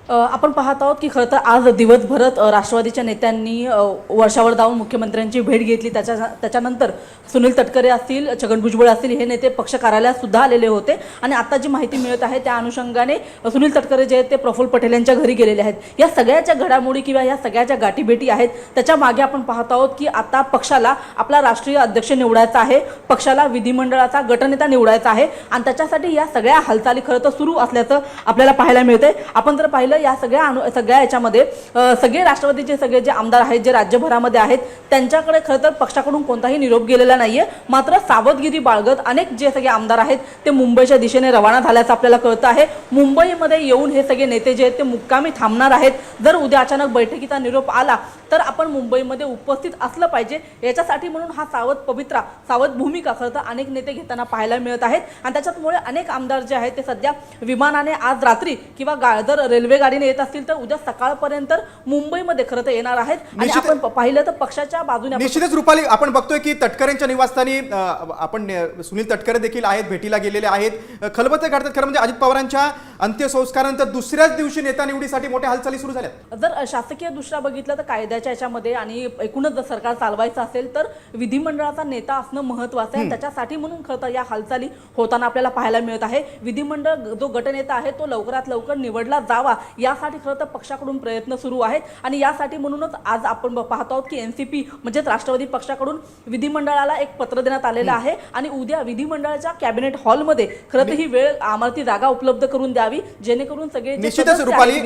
आपण पाहत आहोत की खरं तर आज दिवसभरात राष्ट्रवादीच्या नेत्यांनी वर्षावर जाऊन मुख्यमंत्र्यांची भेट घेतली। त्याच्यानंतर सुनील तटकरे असतील, छगन भुजबळ असतील हे नेते पक्ष कार्यालयात सुद्धा आलेले होते आणि आता जी माहिती मिळत आहे त्या अनुषंगाने सुनील तटकरे जे आहेत ते प्रफुल्ल पटेल यांच्या घरी गेलेले आहेत। या सगळ्याच्या घडामोडी किंवा या सगळ्याच्या गाठीभेटी आहेत त्याच्या मागे आपण पाहत आहोत की आता पक्षाला आपला राष्ट्रीय अध्यक्ष निवडायचा आहे, पक्षाला विधिमंडळाचा गटनेता निवडायचा आहे आणि त्याच्यासाठी या सगळ्या हालचाली खरं तर सुरू असल्याचं आपल्याला पाहायला मिळते। आपण जर पाहिलं या सगळ्या याच्यामध्ये सगळे राष्ट्रवादीचे सगळे जे आमदार आहेत जे राज्यभरामध्ये आहेत त्यांच्याकडे खरं तर पक्षाकडून कोणताही निरोप गेलेला नाहीये। मात्र सावधगिरी बाळगत अनेक जे सगळे आमदार आहेत ते मुंबईच्या दिशेने रवाना झाल्याचं आपल्याला कळतं आहे। मुंबईमध्ये येऊन हे सगळे नेते जे आहेत ते मुक्कामी थांबणार आहेत। जर उद्या अचानक बैठकीचा निरोप आला तर आपण मुंबईमध्ये उपस्थित असलं पाहिजे, याच्यासाठी म्हणून हा सावध भूमिका खरं तर अनेक नेते घेताना पाहायला मिळत आहेत आणि त्याच्यामुळे अनेक आमदार जे आहेत ते सध्या विमानाने आज रात्री किंवा जर रेल्वे गाडीने येत असतील तर उद्या सकाळपर्यंत मुंबईमध्ये खरं तर येणार आहेत। आणि आपण पाहिलं तर पक्षाच्या बाजूने निश्चितच रुपाली आपण बघतोय की तटकरेंच्या निवासस्थानी आपण सुनील तटकरे देखील आहेत, भेटीला गेलेले आहेत। खलबते काढतात खरं म्हणजे अजित पवारांच्या अंत्यसंस्कारानंतर दुसऱ्याच दिवशी नेता निवडीसाठी मोठ्या हालचाली सुरू झाल्या। जर शासकीय दृष्ट्या बघितलं तर कायद्याच्या याच्यामध्ये आणि एकूणच जर सरकार चालवायचं असेल तर विधिमंडळाचा नेता असणं महत्त्वाचं आहे। त्याच्यासाठी म्हणून खरं तर या हालचाली होताना आपल्याला पाहायला मिळत आहे। विधिमंडळ जो गटनेता आहे तो लवकरात लवकर निवडला जावा यासाठी खरं तर पक्षाकडून प्रयत्न सुरू आहेत आणि यासाठी म्हणूनच आज आपण पाहतो आहोत की एनसीपी म्हणजे राष्ट्रवादी पक्षाकडून विधिमंडळाला एक पत्र देण्यात आलेलं आहे आणि उद्या विधिमंडळाच्या कॅबिनेट हॉलमध्ये खरं तर ही वेळ आम्हाला ती जागा उपलब्ध करून द्यावी जेणेकरून सगळे निश्चितच रुपाली